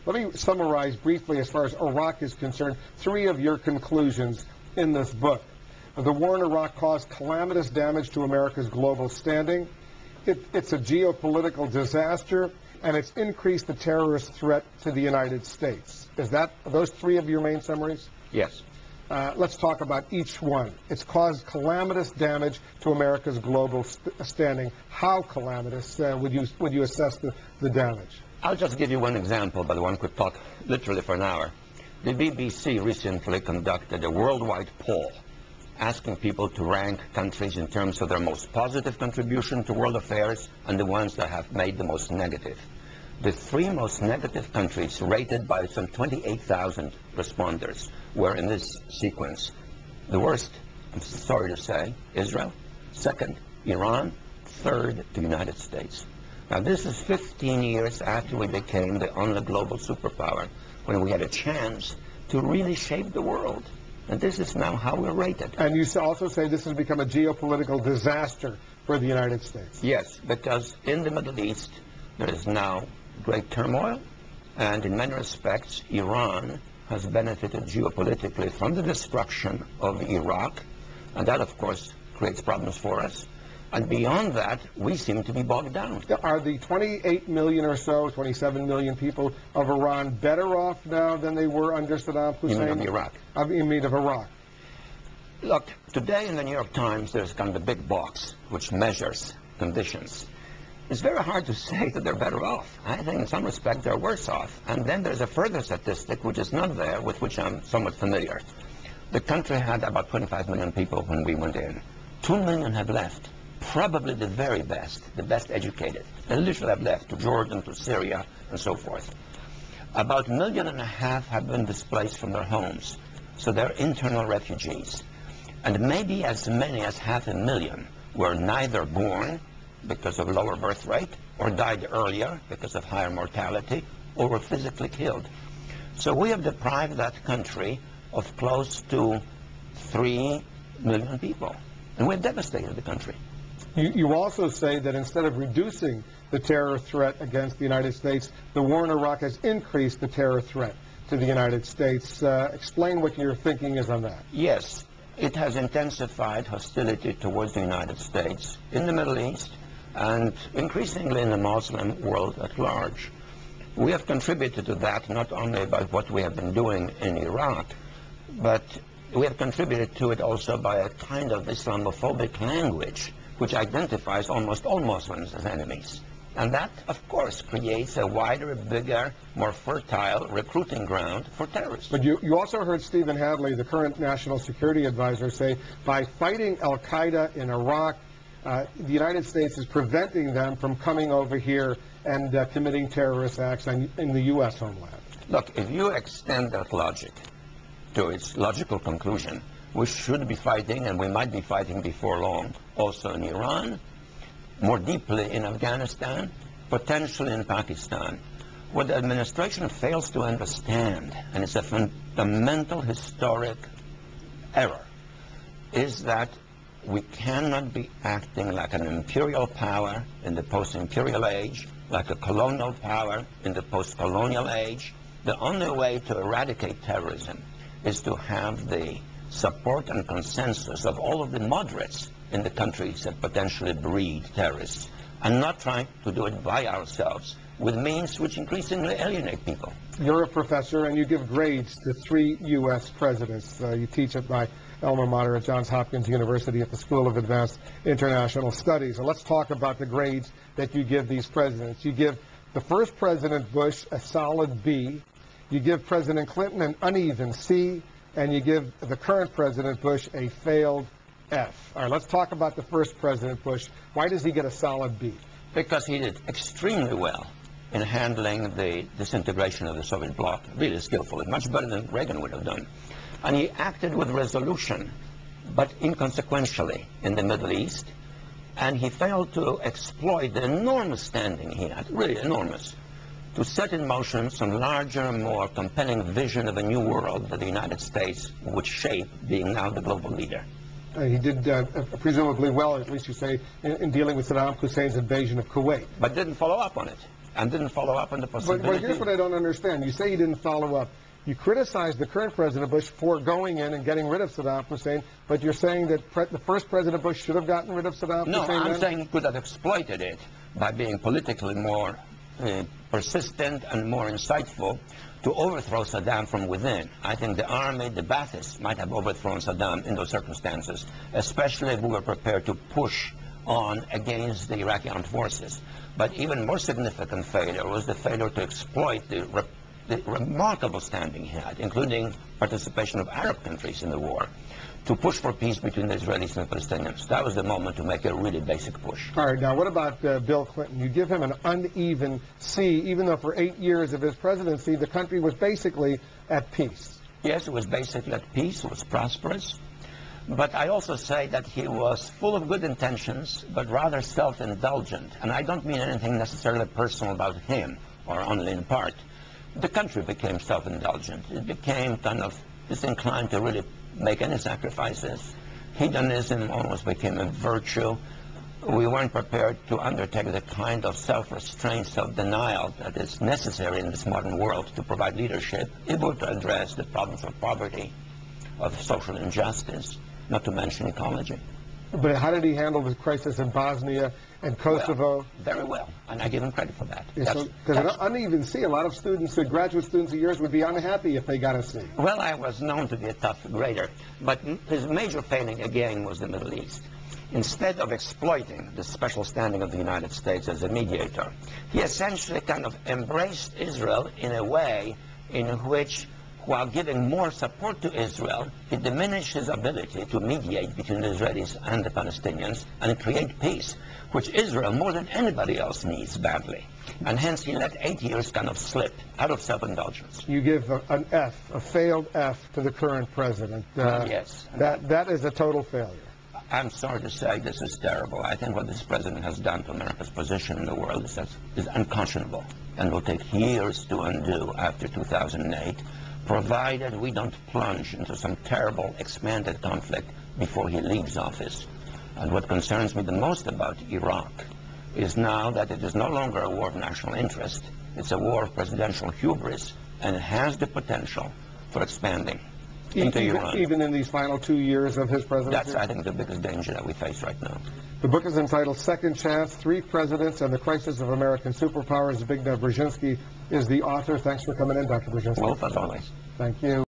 Let me summarize briefly, as far as Iraq is concerned, 3 of your conclusions in this book. The war in Iraq caused calamitous damage to America's global standing. It's a geopolitical disaster, and it's increased the terrorist threat to the United States. Are those 3 of your main summaries? Yes. Let's talk about each one. It's caused calamitous damage to America's global standing. How calamitous would you assess the damage? I'll just give you one example, but one could talk literally for an hour. The BBC recently conducted a worldwide poll asking people to rank countries in terms of their most positive contribution to world affairs and the ones that have made the most negative. The 3 most negative countries, rated by some 28,000 responders, were in this sequence. The worst, I'm sorry to say, Israel. Second, Iran. Third, the United States. Now, this is 15 years after we became the only global superpower, when we had a chance to really shape the world. And this is now how we're rated. And you also say this has become a geopolitical disaster for the United States. Yes, because in the Middle East, there is now great turmoil, and in many respects, Iran has benefited geopolitically from the destruction of Iraq, and that, of course, creates problems for us. And beyond that, we seem to be bogged down. Are the 28 million or so, 27 million people of Iran better off now than they were under Saddam Hussein? You mean of Iraq? I mean of Iraq. Look, today in the New York Times, there's kind of a big box which measures conditions. It's very hard to say that they're better off. I think in some respect they're worse off. And then there's a further statistic which is not there, with which I'm somewhat familiar. The country had about 25 million people when we went in. 2 million have left. Probably the very best, the best educated. They literally have left to Jordan, to Syria, and so forth. About 1.5 million have been displaced from their homes. So they're internal refugees. And maybe as many as 500,000 were neither born because of lower birth rate, or died earlier because of higher mortality, or were physically killed. So we have deprived that country of close to 3 million people. And we've devastated the country. You also say that instead of reducing the terror threat against the United States, the war in Iraq has increased the terror threat to the United States. Explain what your thinking is on that. Yes, it has intensified hostility towards the United States in the Middle East and increasingly in the Muslim world at large. We have contributed to that not only by what we have been doing in Iraq, but we have contributed to it also by a kind of Islamophobic language which identifies almost all Muslims as enemies. And that, of course, creates a wider, bigger, more fertile recruiting ground for terrorists. But you also heard Stephen Hadley, the current National Security Advisor, say by fighting al-Qaeda in Iraq, the United States is preventing them from coming over here and committing terrorist acts in the U.S. homeland. Look, if you extend that logic to its logical conclusion, we should be fighting, and we might be fighting before long, also in Iran, more deeply in Afghanistan, potentially in Pakistan. What the administration fails to understand, and it's a fundamental historic error, is that we cannot be acting like an imperial power in the post-imperial age, like a colonial power in the post-colonial age. The only way to eradicate terrorism is to have the support and consensus of all of the moderates in the countries that potentially breed terrorists, and not trying to do it by ourselves with means which increasingly alienate people. You're a professor and you give grades to 3 U.S. presidents. You teach at my alma mater at Johns Hopkins University at the School of Advanced International Studies. And let's talk about the grades that you give these presidents. You give the first President Bush a solid B. You give President Clinton an uneven C. And you give the current President Bush a failed F. All right, let's talk about the first President Bush. Why does he get a solid B? Because he did extremely well in handling the disintegration of the Soviet bloc, really skillfully, much better than Reagan would have done. And he acted with resolution, but inconsequentially in the Middle East, and he failed to exploit the enormous standing he had, really enormous, to set in motion some larger, more compelling vision of a new world that the United States would shape, being now the global leader. He did presumably well, at least you say, in dealing with Saddam Hussein's invasion of Kuwait. But didn't follow up on it. and didn't follow up on the possibility. But here's what I don't understand. You say he didn't follow up. You criticize the current President Bush for going in and getting rid of Saddam Hussein, but you're saying that the first President Bush should have gotten rid of Saddam Hussein? No, I'm then? saying he could have exploited it by being politically more persistent and more insightful to overthrow Saddam from within. I think the army, the Baathists, might have overthrown Saddam in those circumstances, especially if we were prepared to push on against the Iraqi armed forces. But even more significant failure was the failure to exploit the remarkable standing he had, including participation of Arab countries in the war, to push for peace between the Israelis and the Palestinians. That was the moment to make a really basic push. All right, now what about Bill Clinton? You give him an uneven C, even though for 8 years of his presidency, the country was basically at peace. Yes, it was basically at peace, it was prosperous. But I also say that he was full of good intentions, but rather self-indulgent. And I don't mean anything necessarily personal about him, or only in part. The country became self-indulgent. It became kind of disinclined to really make any sacrifices. Hedonism almost became a virtue. We weren't prepared to undertake the kind of self-restraint, self-denial that is necessary in this modern world to provide leadership, able to address the problems of poverty, of social injustice, not to mention ecology. But how did he handle the crisis in Bosnia and Kosovo? Well, very well, and I give him credit for that. Because an uneven C, a lot of students, graduate students of yours, would be unhappy if they got a C. Well, I was known to be a tough grader, but his major failing again was the Middle East. Instead of exploiting the special standing of the United States as a mediator, he essentially kind of embraced Israel in a way in which, while giving more support to Israel, he diminished his ability to mediate between the Israelis and the Palestinians and create peace, which Israel, more than anybody else, needs badly. And hence he let 8 years kind of slip out of self-indulgence. You give an F, a failed F, to the current president. Yes. That is a total failure. I'm sorry to say this is terrible. I think what this president has done to America's position in the world is unconscionable and will take years to undo after 2008, provided we don't plunge into some terrible expanded conflict before he leaves office. And what concerns me the most about Iraq is now that it is no longer a war of national interest. It's a war of presidential hubris, and it has the potential for expanding into Iran. Even in these final 2 years of his presidency? That's, I think, the biggest danger that we face right now. The book is entitled Second Chance, 3 Presidents and the Crisis of American Superpowers. Zbigniew Brzezinski is the author. Thanks for coming in, Dr. Brzezinski. Well, as always. Thank you.